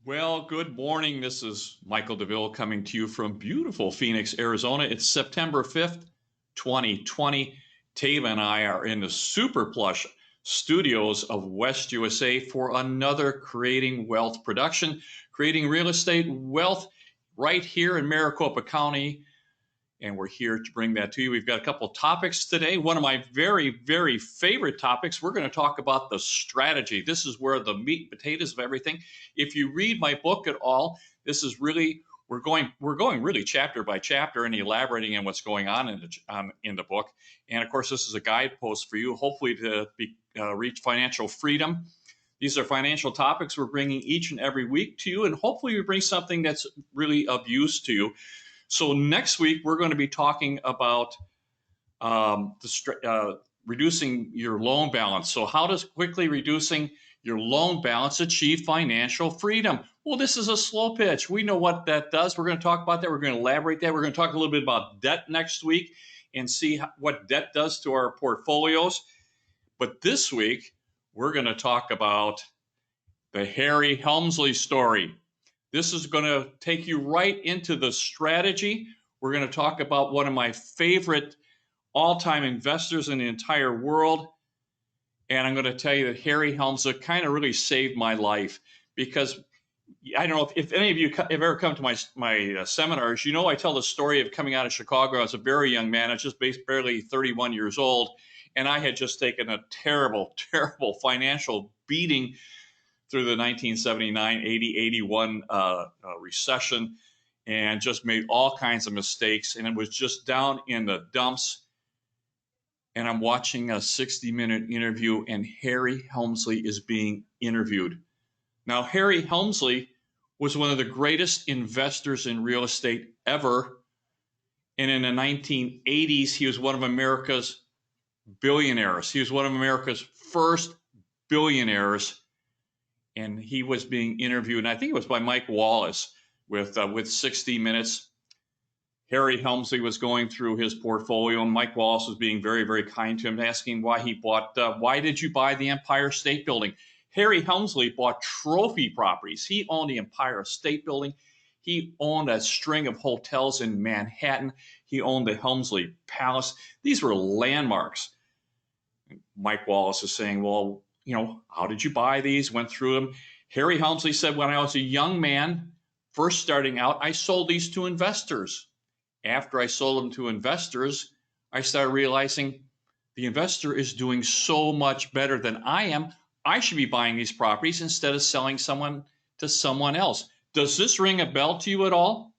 Well, good morning. This is Michael DeVille coming to you from beautiful Phoenix, Arizona. It's September 5th, 2020. Tava and I are in the super plush studios of West USA for another Creating Wealth production, creating real estate wealth right here in Maricopa County, and we're here to bring that to you. We've got a couple of topics today. One of my very favorite topics, we're going to talk about the strategy. This is where the meat and potatoes of everything. If you read my book at all, this is really we're going really chapter by chapter and elaborating on what's going on in the book. And of course, this is a guidepost for you, hopefully to reach financial freedom. These are financial topics we're bringing each and every week to you, and hopefully we bring something that's really of use to you. So next week, we're going to be talking about reducing your loan balance. So how does quickly reducing your loan balance achieve financial freedom? Well, this is a slow pitch. We know what that does. We're going to talk about that. We're going to elaborate that. We're going to talk a little bit about debt next week and see what debt does to our portfolios. But this week, we're going to talk about the Harry Helmsley story. This is going to take you right into the strategy. We're going to talk about one of my favorite all-time investors in the entire world. And I'm going to tell you that Harry Helmsley kind of really saved my life, because I don't know if any of you have ever come to my seminars. You know, I tell the story of coming out of Chicago. I was a very young man. I was just barely 31 years old. And I had just taken a terrible financial beating through the 1979, 80, 81 recession, and just made all kinds of mistakes. And it was just down in the dumps. And I'm watching a 60-minute interview, and Harry Helmsley is being interviewed. Now, Harry Helmsley was one of the greatest investors in real estate ever. And in the 1980s, he was one of America's billionaires. He was one of America's first billionaires. And he was being interviewed, and I think it was by Mike Wallace with 60 Minutes. Harry Helmsley was going through his portfolio, and Mike Wallace was being very kind to him, asking why he bought. Why did you buy the Empire State Building? Harry Helmsley bought trophy properties. He owned the Empire State Building. He owned a string of hotels in Manhattan. He owned the Helmsley Palace. These were landmarks. Mike Wallace is saying, well, you know, how did you buy these? Went through them. Harry Helmsley said, when I was a young man, first starting out, I sold these to investors. After I sold them to investors, I started realizing the investor is doing so much better than I am. I should be buying these properties instead of selling someone to someone else. Does this ring a bell to you at all?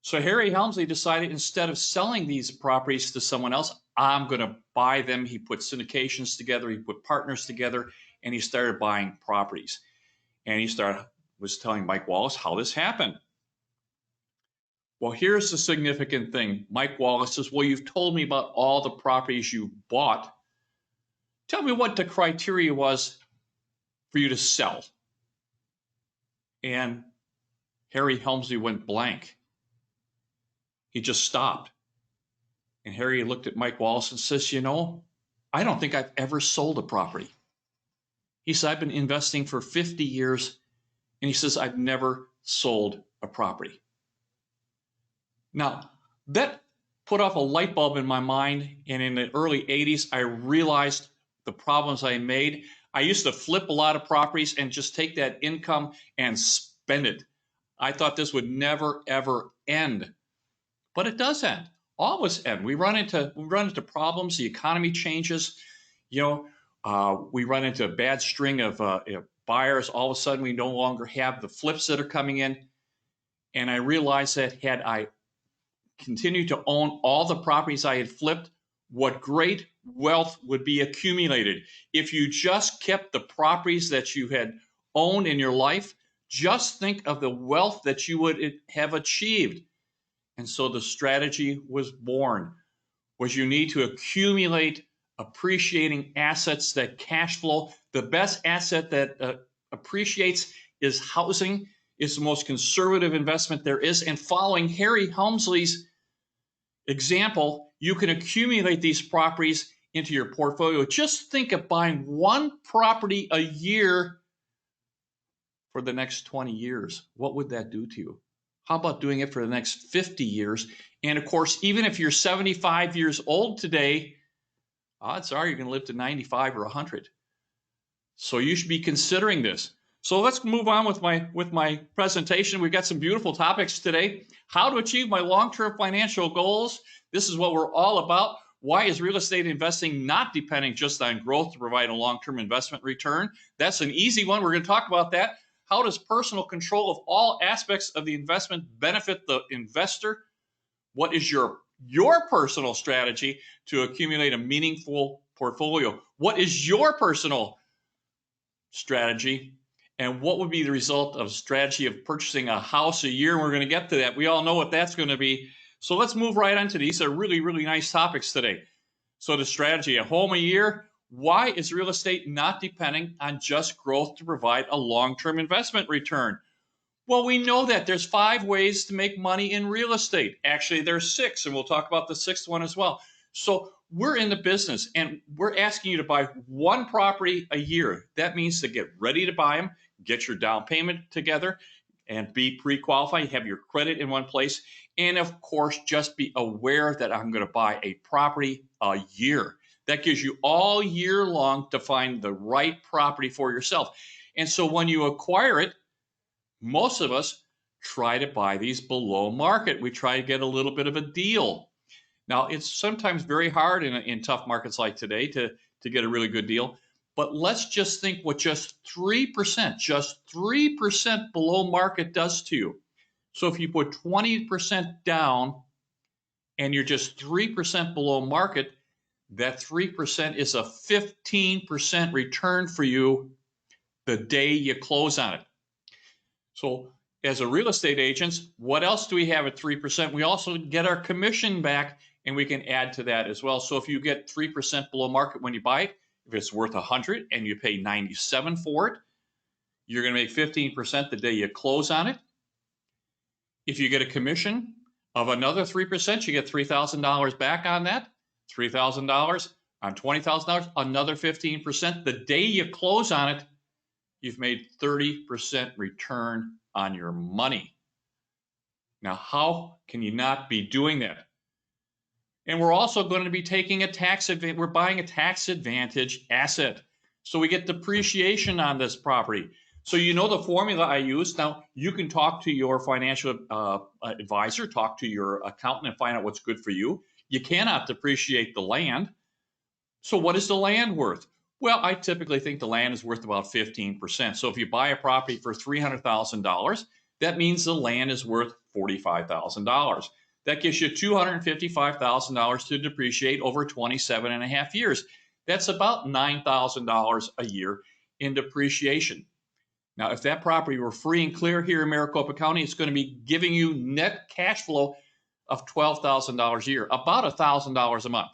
So Harry Helmsley decided, instead of selling these properties to someone else, I'm going to buy them. He put syndications together. He put partners together, and he started buying properties. And he was telling Mike Wallace how this happened. Well, here's the significant thing. Mike Wallace says, well, you've told me about all the properties you bought. Tell me what the criteria was for you to sell. And Harry Helmsley went blank. He just stopped. And Harry looked at Mike Wallace and says, you know, I don't think I've ever sold a property. He said, I've been investing for 50 years. And he says, I've never sold a property. Now, that put off a light bulb in my mind. And in the early 80s, I realized the problems I made. I used to flip a lot of properties and just take that income and spend it. I thought this would never, ever end. But it does end. All of us end. We run into problems. The economy changes. You know, we run into a bad string of buyers. All of a sudden, we no longer have the flips that are coming in. And I realized that had I continued to own all the properties I had flipped, what great wealth would be accumulated. If you just kept the properties that you had owned in your life, just think of the wealth that you would have achieved. And so the strategy was born, was you need to accumulate appreciating assets that cash flow. The best asset that appreciates is housing. It's the most conservative investment there is. And following Harry Helmsley's example, you can accumulate these properties into your portfolio. Just think of buying one property a year for the next 20 years? What would that do to you? How about doing it for the next 50 years? And of course, even if you're 75 years old today, odds are you're going to live to 95 or 100. So you should be considering this. So let's move on with my presentation. We've got some beautiful topics today. How to achieve my long-term financial goals. This is what we're all about. Why is real estate investing not depending just on growth to provide a long-term investment return? That's an easy one. We're going to talk about that. How does personal control of all aspects of the investment benefit the investor? What is your personal strategy to accumulate a meaningful portfolio? What is your personal strategy? And what would be the result of strategy of purchasing a house a year? And we're going to get to that. We all know what that's going to be. So let's move right on to these. These are really, really nice topics today. So the strategy, a home a year. Why is real estate not depending on just growth to provide a long-term investment return? Well, we know that there's 5 ways to make money in real estate. Actually, there's 6, and we'll talk about the 6th one as well. So we're in the business, and we're asking you to buy 1 property a year. That means to get ready to buy them, get your down payment together, and be pre-qualified, have your credit in one place, and of course, just be aware that I'm going to buy a property a year. That gives you all year long to find the right property for yourself. And so when you acquire it, most of us try to buy these below market. We try to get a little bit of a deal. Now, it's sometimes very hard in tough markets like today to get a really good deal. But let's just think what just 3% below market does to you. So if you put 20% down and you're just 3% below market, that 3% is a 15% return for you the day you close on it. So as a real estate agent, what else do we have at 3%? We also get our commission back, and we can add to that as well. So if you get 3% below market when you buy it, if it's worth 100 and you pay 97 for it, you're going to make 15% the day you close on it. If you get a commission of another 3%, you get $3,000 back on that. $3,000 on $20,000, another 15%. The day you close on it, you've made 30% return on your money. Now, how can you not be doing that? And we're also going to be taking a tax advantage. We're buying a tax advantage asset. So we get depreciation on this property. So you know the formula I use. Now, you can talk to your financial advisor, talk to your accountant and find out what's good for you. You cannot depreciate the land. So what is the land worth? Well, I typically think the land is worth about 15%. So if you buy a property for $300,000, that means the land is worth $45,000. That gives you $255,000 to depreciate over 27 and a half years. That's about $9,000 a year in depreciation. Now, if that property were free and clear here in Maricopa County, it's going to be giving you net cash flow of $12,000 a year, about $1,000 a month.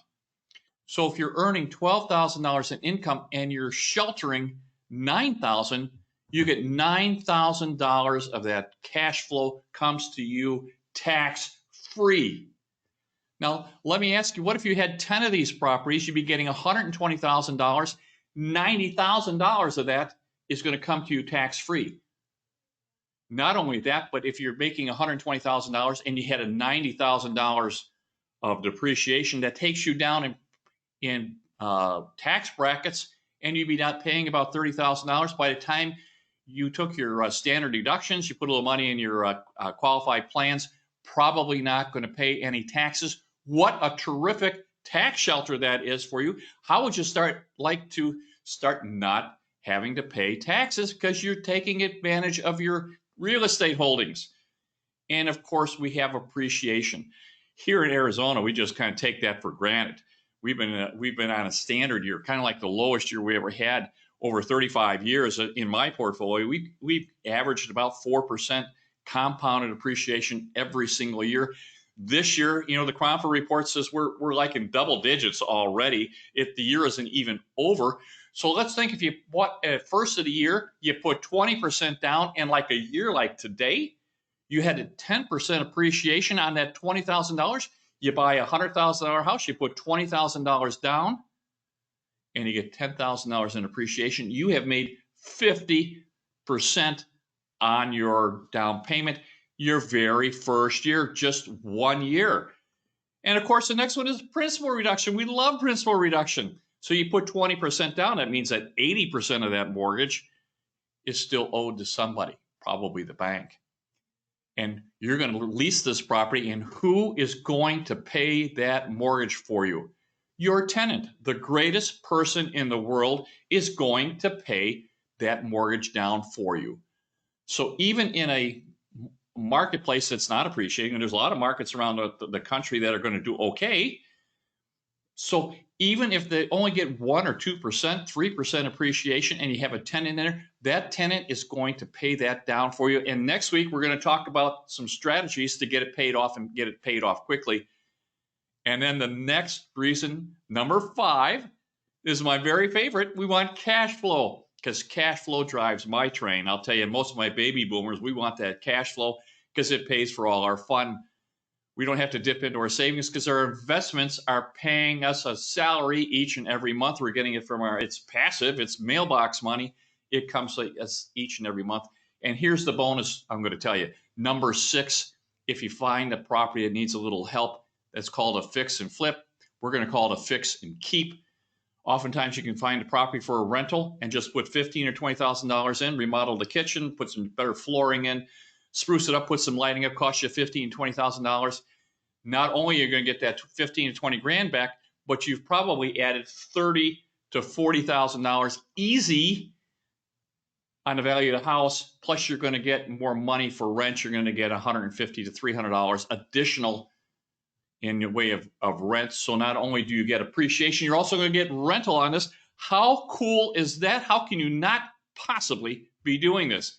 So if you're earning $12,000 in income and you're sheltering $9,000, you get $9,000 of that cash flow comes to you tax free. Now, let me ask you, what if you had 10 of these properties? You'd be getting $120,000. $90,000 of that is going to come to you tax free. Not only that, but if you're making $120,000 and you had a $90,000 of depreciation, that takes you down in tax brackets, and you'd be not paying about $30,000 by the time you took your standard deductions. You put a little money in your qualified plans, probably not going to pay any taxes. What a terrific tax shelter that is for you. How would you start not having to pay taxes because you're taking advantage of your real estate holdings? And of course, we have appreciation. Here in Arizona, we just kind of take that for granted. We've been on a standard year, kind of like the lowest year we ever had over 35 years in my portfolio. We've averaged about 4% compounded appreciation every single year. This year, the Cronfer report says we're like in double digits already if the year isn't even over. So let's think, if you bought at first of the year, you put 20% down, and like a year like today, you had a 10% appreciation on that $20,000. You buy a $100,000 house, you put $20,000 down, and you get $10,000 in appreciation. You have made 50% on your down payment your very first year, just 1 year. And of course, the next one is principal reduction. We love principal reduction. So you put 20% down. That means that 80% of that mortgage is still owed to somebody, probably the bank. And you're going to lease this property, and who is going to pay that mortgage for you? Your tenant. The greatest person in the world is going to pay that mortgage down for you. So even in a marketplace that's not appreciating, and there's a lot of markets around the country that are going to do okay. So even if they only get 1 or 2%, 3% appreciation, and you have a tenant in there, that tenant is going to pay that down for you. And next week, we're going to talk about some strategies to get it paid off and get it paid off quickly. And then the next reason, number 5, is my very favorite. We want cash flow, because cash flow drives my train. I'll tell you, most of my baby boomers, we want that cash flow because it pays for all our fun. We don't have to dip into our savings because our investments are paying us a salary each and every month. We're getting it from it's passive, it's mailbox money. It comes to us each and every month. And here's the bonus I'm going to tell you. Number 6, if you find a property that needs a little help, that's called a fix and flip. We're going to call it a fix and keep. Oftentimes you can find a property for a rental and just put $15,000 or $20,000 in, remodel the kitchen, put some better flooring in, spruce it up, put some lighting up, cost you $15,000 to $20,000. Not only are you going to get that 15 to 20 grand back, but you've probably added $30,000 to $40,000 easy on the value of the house. Plus you're going to get more money for rent. You're going to get $150 to $300 additional in the way of rent. So not only do you get appreciation, you're also going to get rental on this. How cool is that? How can you not possibly be doing this?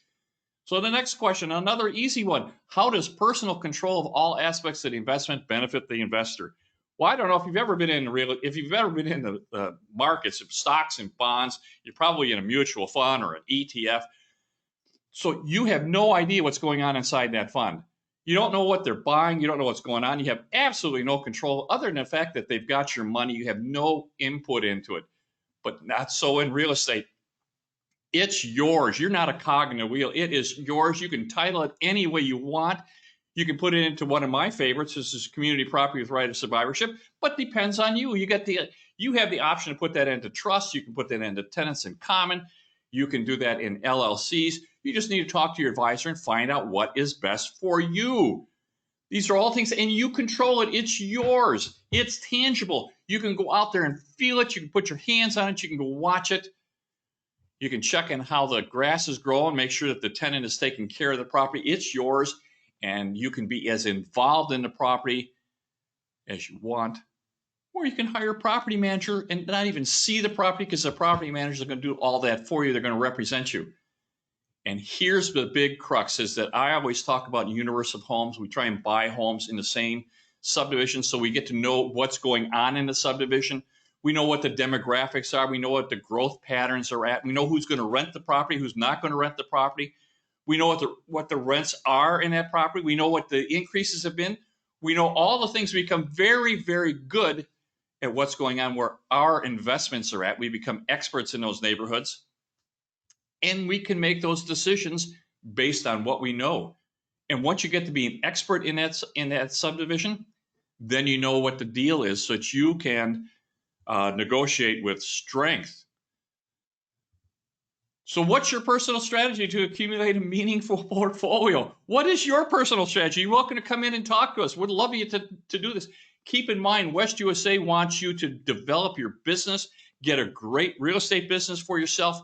So the next question, another easy one. How does personal control of all aspects of the investment benefit the investor? Well, I don't know if you've ever been in the markets of stocks and bonds. You're probably in a mutual fund or an ETF. So you have no idea what's going on inside that fund. You don't know what they're buying. You don't know what's going on. You have absolutely no control other than the fact that they've got your money. You have no input into it, but not so in real estate. It's yours. You're not a cog in the wheel. It is yours. You can title it any way you want. You can put it into one of my favorites. This is community property with right of survivorship, but depends on you. You have the option to put that into trust. You can put that into tenants in common. You can do that in LLCs. You just need to talk to your advisor and find out what is best for you. These are all things, and you control it. It's yours. It's tangible. You can go out there and feel it. You can put your hands on it. You can go watch it. You can check in how the grass is growing, make sure that the tenant is taking care of the property. It's yours, and you can be as involved in the property as you want. Or you can hire a property manager and not even see the property because the property managers are going to do all that for you. They're going to represent you. And here's the big crux is that I always talk about universe of homes. We try and buy homes in the same subdivision so we get to know what's going on in the subdivision. We know what the demographics are. We know what the growth patterns are at. We know who's going to rent the property, who's not going to rent the property. We know what the rents are in that property. We know what the increases have been. We know all the things. We become very, very good at what's going on where our investments are at. We become experts in those neighborhoods. And we can make those decisions based on what we know. And once you get to be an expert in that subdivision, then you know what the deal is so that you can negotiate with strength. So what's your personal strategy to accumulate a meaningful portfolio? What is your personal strategy? You're welcome to come in and talk to us. We'd love you to do this. Keep in mind, West USA wants you to develop your business, get a great real estate business for yourself,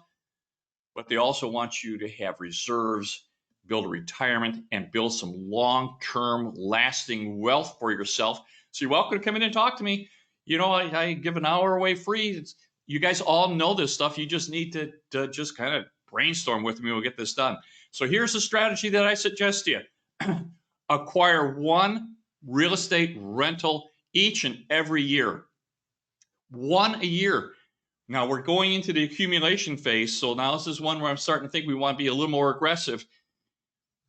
but they also want you to have reserves, build a retirement, and build some long-term lasting wealth for yourself. So you're welcome to come in and talk to me. You know, I give an hour away free. You guys all know this stuff. You just need to just kind of brainstorm with me. We'll get this done. So here's the strategy that I suggest to you. Acquire one real estate rental each and every year. One a year. Now we're going into the accumulation phase. So now this is one where I'm starting to think we want to be a little more aggressive.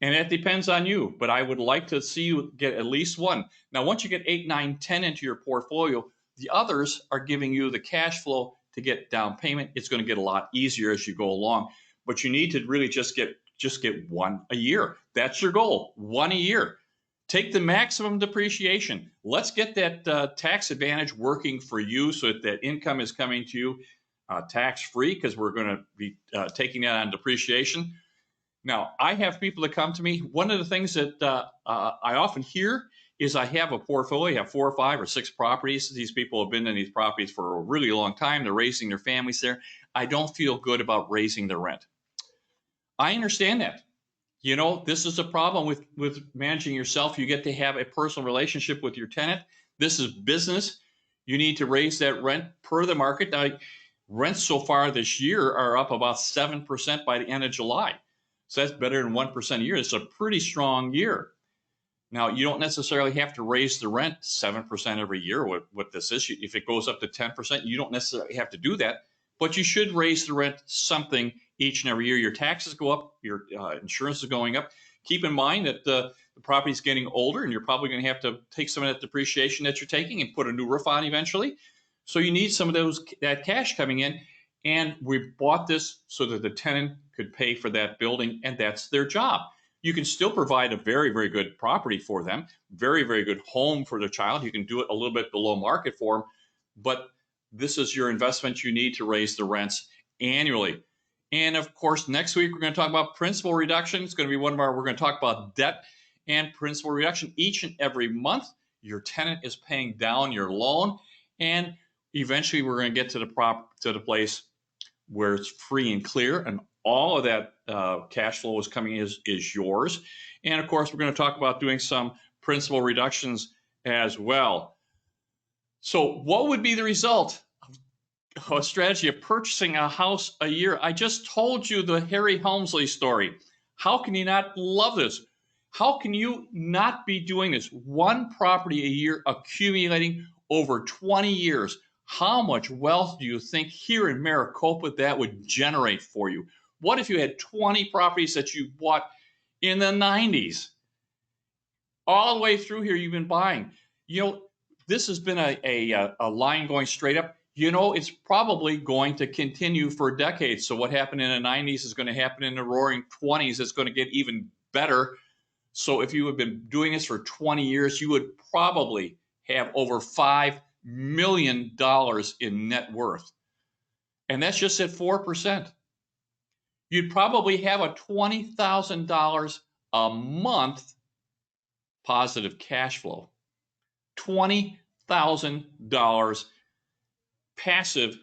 And that depends on you. But I would like to see you get at least one. Now, once you get 8, 9, 10 into your portfolio, the others are giving you the cash flow to get down payment. It's going to get a lot easier as you go along. But you need to really just get just get one a year. That's your goal, one a year. Take the maximum depreciation. Let's get that tax advantage working for you so that income is coming to you tax-free, because we're going to be taking that on depreciation. Now, I have people that come to me. One of the things that I often hear is I have a portfolio. I have 4 or 5 or 6 properties. These people have been in these properties for a really long time. They're raising their families there. I don't feel good about raising the rent. I understand that. You know, this is a problem with managing yourself. You get to have a personal relationship with your tenant. This is business. You need to raise that rent per the market. Now, rents so far this year are up about 7% by the end of July. So that's better than 1% a year. It's a pretty strong year. Now, you don't necessarily have to raise the rent 7% every year. What this is, if it goes up to 10%, you don't necessarily have to do that. But you should raise the rent something each and every year. Your taxes go up, your insurance is going up. Keep in mind that the property is getting older, and you're probably going to have to take some of that depreciation that you're taking and put a new roof on eventually. So you need some of that cash coming in. And we bought this so that the tenant could pay for that building, and that's their job. You can still provide a very, very good property for them, very, very good home for their child. You can do it a little bit below market for them, but this is your investment you need to raise the rents annually. And of course, next week, we're going to talk about principal reduction. It's going to be we're going to talk about debt and principal reduction. Each and every month, your tenant is paying down your loan, and eventually we're going to get to the place where it's free and clear, and all of that cash flow is coming is yours. And of course, we're going to talk about doing some principal reductions as well. So what would be the result of a strategy of purchasing a house a year? I just told you the Harry Helmsley story. How can you not love this? How can you not be doing this? One property a year accumulating over 20 years. How much wealth do you think here in Maricopa that would generate for you? What if you had 20 properties that you bought in the 90s? All the way through here, you've been buying. You know, this has been a line going straight up. You know, it's probably going to continue for decades. So what happened in the 90s is going to happen in the roaring 20s. It's going to get even better. So if you have been doing this for 20 years, you would probably have over $5 million in net worth. And that's just at 4%. You'd probably have a $20,000 a month positive cash flow. $20,000 passive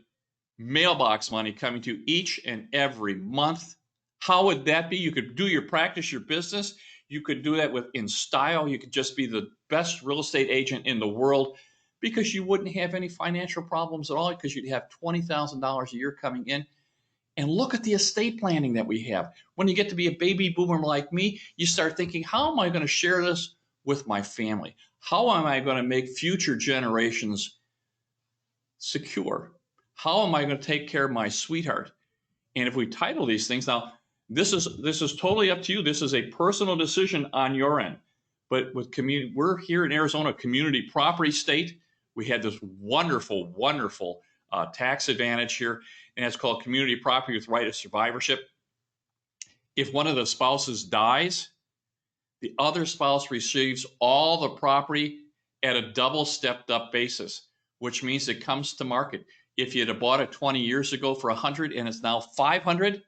mailbox money coming to you each and every month. How would that be? You could do your practice, your business. You could do that in style. You could just be the best real estate agent in the world, because you wouldn't have any financial problems at all, because you'd have $20,000 a year coming in. And look at the estate planning that we have. When you get to be a baby boomer like me, you start thinking, how am I going to share this with my family? How am I going to make future generations secure? How am I going to take care of my sweetheart? And if we title these things, now this is totally up to you. This is a personal decision on your end. But with community, we're here in Arizona, community property state. We had this wonderful, wonderful tax advantage here, and it's called community property with right of survivorship. If one of the spouses dies, the other spouse receives all the property at a double stepped up basis, which means it comes to market. If you had bought it 20 years ago for $100 and it's now $500,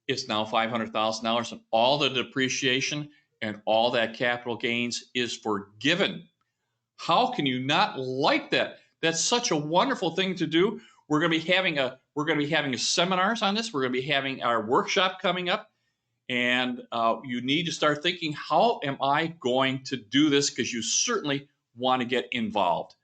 it's now $500,000, and all the depreciation and all that capital gains is forgiven. How can you not like that? That's such a wonderful thing to do. We're going to be having seminars on this. We're going to be having our workshop coming up, and you need to start thinking, how am I going to do this? Because you certainly want to get involved.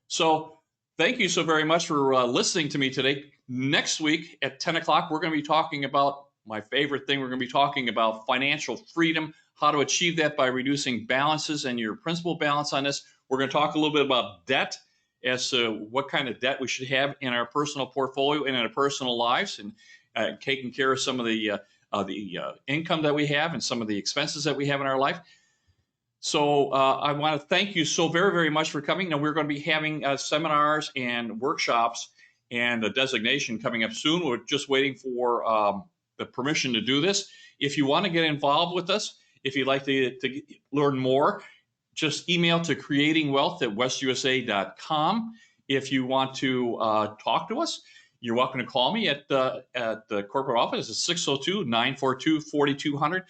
So thank you so very much for listening to me today. Next week at 10 o'clock, we're going to be talking about my favorite thing. We're going to be talking about financial freedom, how to achieve that by reducing balances and your principal balance on this. We're going to talk a little bit about debt, as to what kind of debt we should have in our personal portfolio and in our personal lives, and taking care of some of the income that we have and some of the expenses that we have in our life. So I want to thank you so very, very much for coming. Now, we're going to be having seminars and workshops and a designation coming up soon. We're just waiting for the permission to do this. If you want to get involved with us, if you'd like to learn more, just email to creatingwealth@westusa.com. If you want to talk to us, you're welcome to call me at the corporate office. It's 602-942-4200.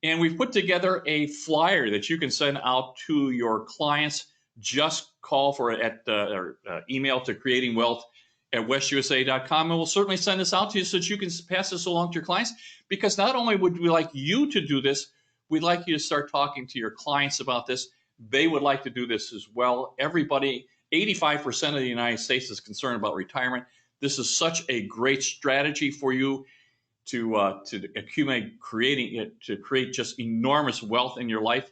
And we've put together a flyer that you can send out to your clients. Just call for it or email to creatingwealth@westusa.com, and we'll certainly send this out to you so that you can pass this along to your clients. Because not only would we like you to do this, we'd like you to start talking to your clients about this. They would like to do this as well. Everybody, 85% of the United States is concerned about retirement. This is such a great strategy for you to accumulate, to create just enormous wealth in your life.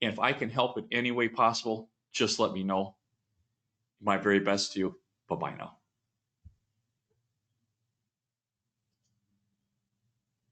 And if I can help in any way possible, just let me know. My very best to you. Bye-bye now.